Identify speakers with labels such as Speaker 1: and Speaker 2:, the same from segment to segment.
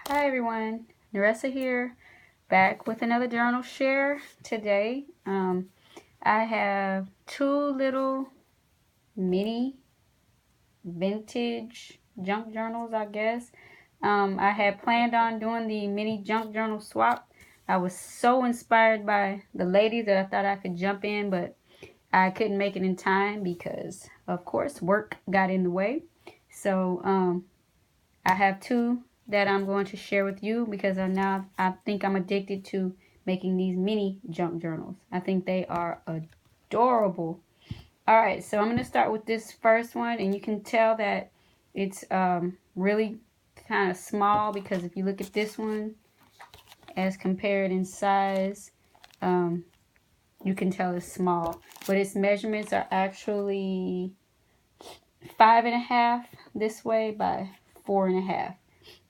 Speaker 1: Hi everyone, Naressa here, back with another journal share today. I have two little mini vintage junk journals, I guess. I had planned on doing the mini junk journal swap. I was so inspired by the ladies that I thought I could jump in, but I couldn't make it in time because, of course, work got in the way. So, I have two that I'm going to share with you because I think I'm addicted to making these mini junk journals. I think they are adorable. All right, so I'm going to start with this first one, and you can tell that it's really kind of small because if you look at this one as compared in size, um, you can tell it's small, but its measurements are actually 5.5 this way by 4.5.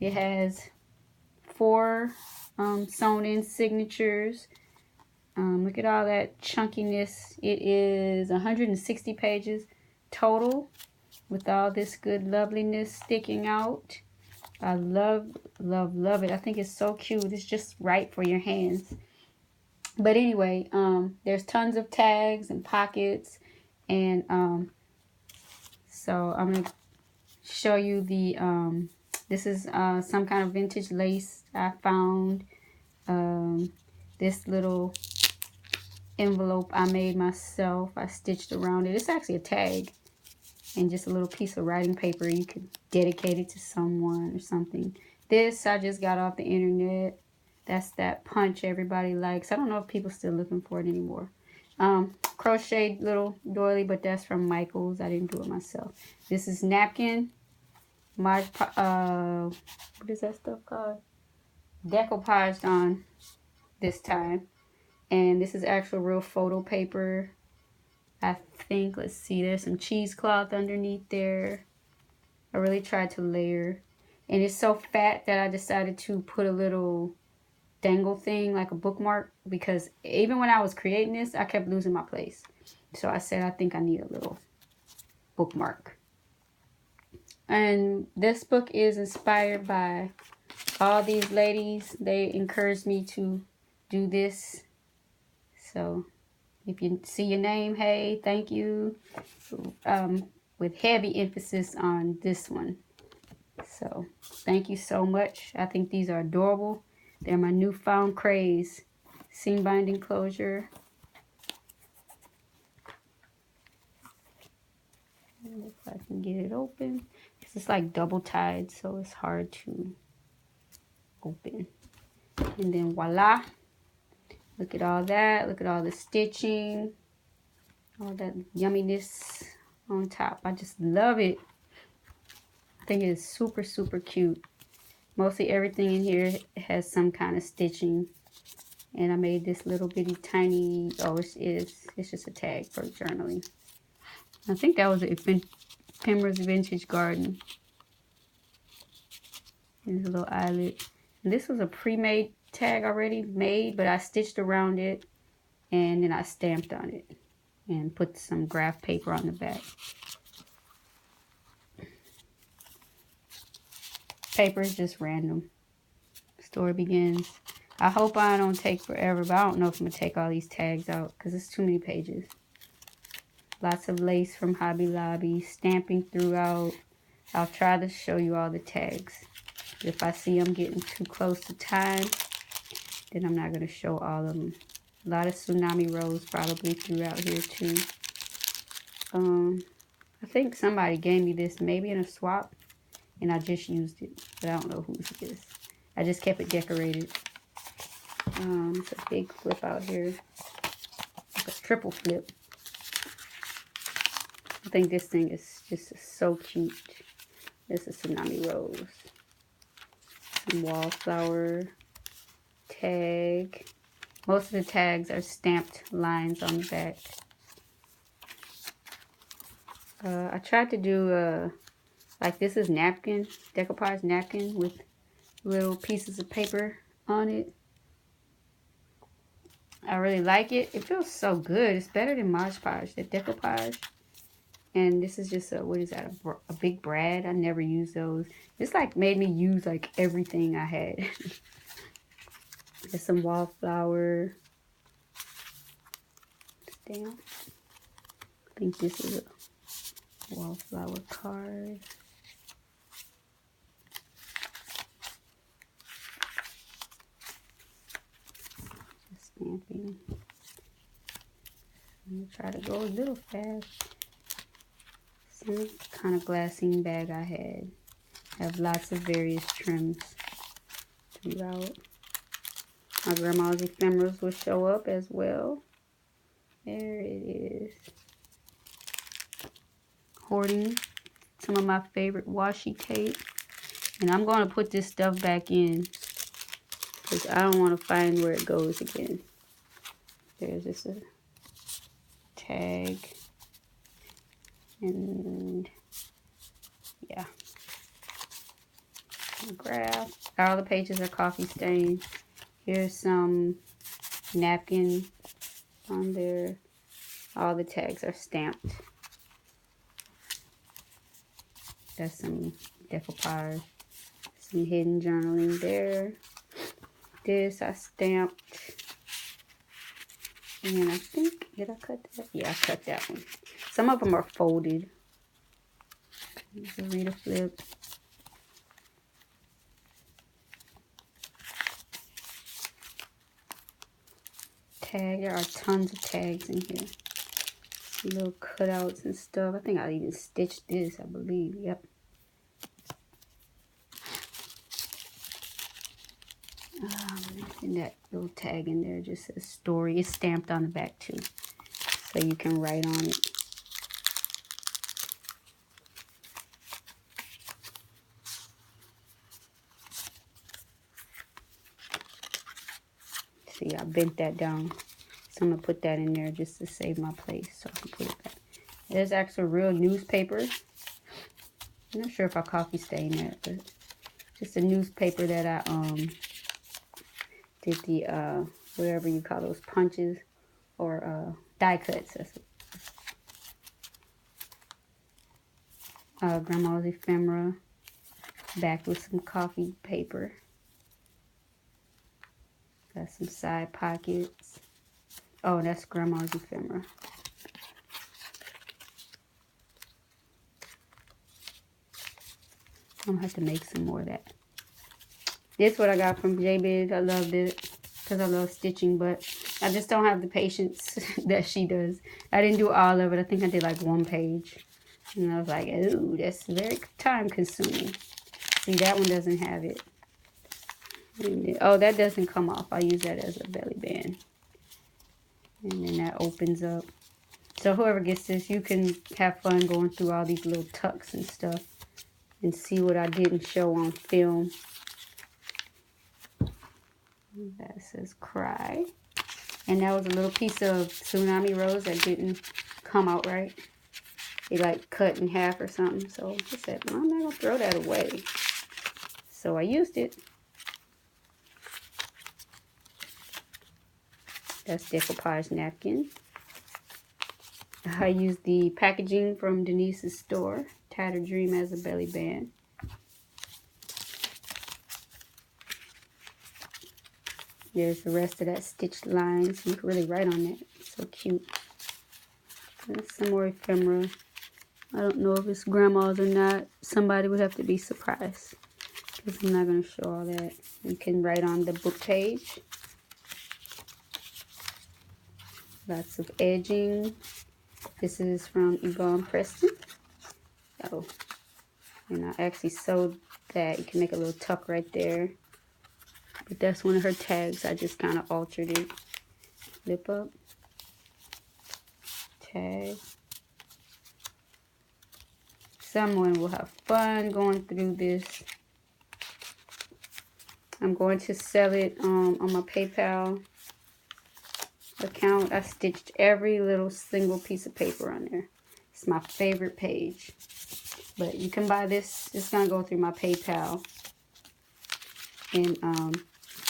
Speaker 1: It has four sewn in signatures. Look at all that chunkiness. It is 160 pages total with all this good loveliness sticking out. I love, love, love it. I think it's so cute. It's just right for your hands. But anyway, there's tons of tags and pockets. And so I'm going to show you the, this is some kind of vintage lace I found. This little envelope I made myself. I stitched around it. It's actually a tag and just a little piece of writing paper. You could dedicate it to someone or something. This I just got off the internet. That's that punch everybody likes. I don't know if people still looking for it anymore. Crocheted little doily, but that's from Michaels. I didn't do it myself. This is napkin. My what is that stuff called? Decoupaged on this time. And this is actual real photo paper. I think, let's see, there's some cheesecloth underneath there. I really tried to layer. And it's so fat that I decided to put a little dangle thing, like a bookmark, because even when I was creating this, I kept losing my place. So I said, I think I need a little bookmark. And this book is inspired by all these ladies. They encouraged me to do this. So if you see your name, hey, thank you. With heavy emphasis on this one. So thank you so much. I think these are adorable. They're my newfound craze. Seam binding closure. If I can get it open. It's like double tied, so it's hard to open. And then voila. Look at all that. Look at all the stitching. All that yumminess on top. I just love it. I think it's super, super cute. Mostly everything in here has some kind of stitching. And I made this little bitty tiny, it's just a tag for journaling. I think that was a Pember's Vintage Garden. There's a little eyelet. And this was a pre-made tag already made, but I stitched around it and then I stamped on it and put some graph paper on the back. Paper is just random. Story begins. I hope I don't take forever, but I don't know if I'm going to take all these tags out because it's too many pages. Lots of lace from Hobby Lobby, stamping throughout. I'll try to show you all the tags. If I see I'm getting too close to time, then I'm not going to show all of them. A lot of Tsunami Rose probably throughout here too. I think somebody gave me this maybe in a swap, and I just used it, but I don't know whose it is. I just kept it decorated. It's a big flip out here, like a triple flip. I think this thing is just so cute. This is Tsunami Rose. Some wallflower tag. Most of the tags are stamped lines on the back. I tried to do like this is napkin, decoupage napkin with little pieces of paper on it. I really like it. It feels so good. It's better than Mod Podge, the decoupage. And this is just a, what is that, a big brad. I never use those. This like made me use like everything I had. There's some wallflower stamp. I think this is a wallflower card. Just stamping. I'm gonna try to go a little fast. Some kind of glassine bag I had. I have lots of various trims throughout. My grandma's ephemerals will show up as well. There it is. Hoarding some of my favorite washi tape. And I'm going to put this stuff back in because I don't want to find where it goes again. There's just a tag. And yeah. Graph. All the pages are coffee stained. Here's some napkin on there. All the tags are stamped. That's some decoupage. Some hidden journaling there. This I stamped. And I think, did I cut that? Yeah, I cut that one. Some of them are folded. There's a reader flip. Tag. There are tons of tags in here. Some little cutouts and stuff. I think I even stitched this, I believe. Yep. And that little tag in there just says story. It's stamped on the back too, so you can write on it. See, I bent that down, so I'm gonna put that in there just to save my place, so I can put it back. There's actual real newspaper. I'm not sure if I coffee stained that, but just a newspaper that I did the whatever you call those punches or die cuts. That's grandma's ephemera, back with some coffee paper. Got some side pockets. Oh, that's grandma's ephemera. I'm gonna have to make some more of that. This is what I got from JBiz. I loved it because I love stitching, but I just don't have the patience that she does. I didn't do all of it. I think I did like one page. And I was like, ooh, that's very time consuming. See, that one doesn't have it. Oh, that doesn't come off. I use that as a belly band. And then that opens up. So whoever gets this, you can have fun going through all these little tucks and stuff and see what I didn't show on film. That says cry. And that was a little piece of tsunami rose that didn't come out right. It like cut in half or something. So I said, well, I'm not going to throw that away. So I used it. That's decoupage napkin. I used the packaging from Denise's store. Tattered Dream as a belly band. There's the rest of that stitched line, so you can really write on that. It's so cute. There's some more ephemera. I don't know if it's grandma's or not. Somebody would have to be surprised, because I'm not going to show all that. You can write on the book page. Lots of edging. This is from Yvonne Preston. Oh, and I actually sewed that. You can make a little tuck right there. But that's one of her tags. I just kind of altered it. Flip up. Tag. Someone will have fun going through this. I'm going to sell it on my PayPal account. I stitched every little single piece of paper on there. It's my favorite page. But you can buy this. It's going to go through my PayPal. And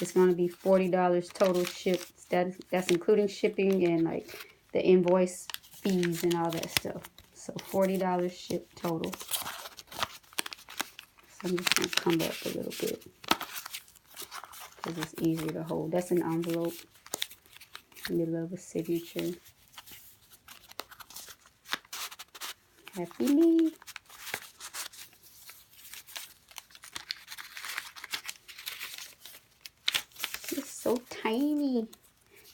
Speaker 1: it's going to be $40 total shipped. That's including shipping and like the invoice fees and all that stuff. So $40 shipped total. So I'm just going to come up a little bit because it's easier to hold. That's an envelope. Middle of a signature. Happy me. It's so tiny.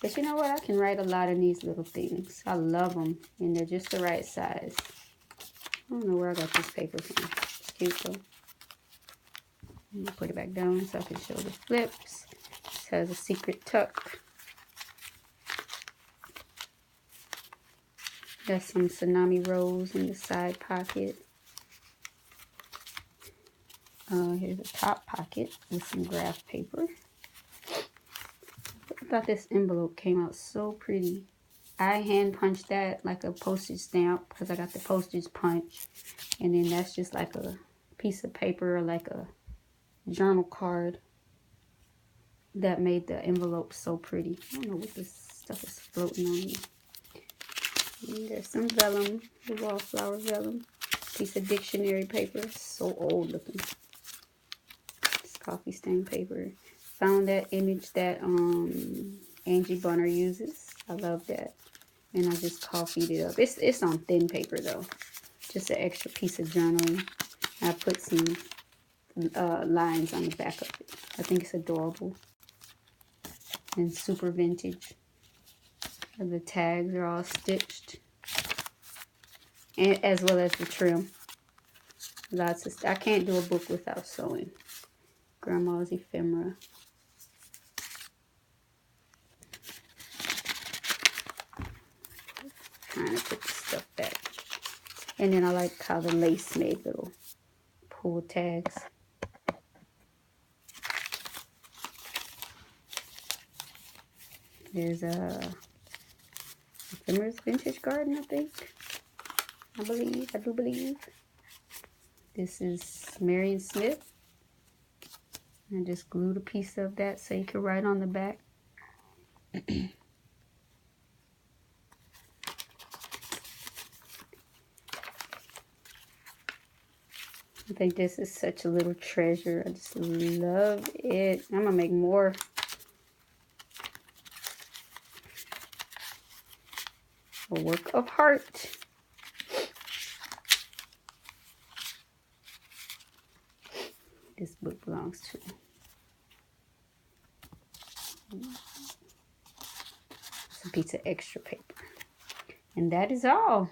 Speaker 1: But you know what? I can write a lot of these little things. I love them. And they're just the right size. I don't know where I got this paper from. It's cute though. I'm gonna put it back down so I can show the flips. This has a secret tuck. Got some Tsunami Rose in the side pocket. Here's a top pocket with some graph paper. I thought this envelope came out so pretty. I hand punched that like a postage stamp because I got the postage punch. And then that's just like a piece of paper, like a journal card that made the envelope so pretty. I don't know what this stuff is floating on me. And there's some vellum, the wallflower vellum. Piece of dictionary paper, so old looking. It's coffee stain paper. Found that image that Angie Bunner uses. I love that. And I just coffeed it up. It's on thin paper though. Just an extra piece of journaling. I put some lines on the back of it. I think it's adorable. And super vintage. And the tags are all stitched. And as well as the trim. Lots of I can't do a book without sewing. Grandma's ephemera. Trying to put the stuff back. And then I like how the lace made little pull tags. There's a Ephemera's Vintage Garden, I think. I do believe. This is Marion Smith. I just glued a piece of that so you can write on the back. I think this is such a little treasure. I just love it. I'm gonna make more. A work of art. This book belongs to. It's a piece of extra paper. And that is all.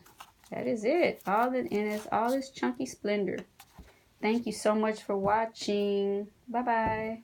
Speaker 1: That is it. And it's all this chunky splendor. Thank you so much for watching. Bye-bye.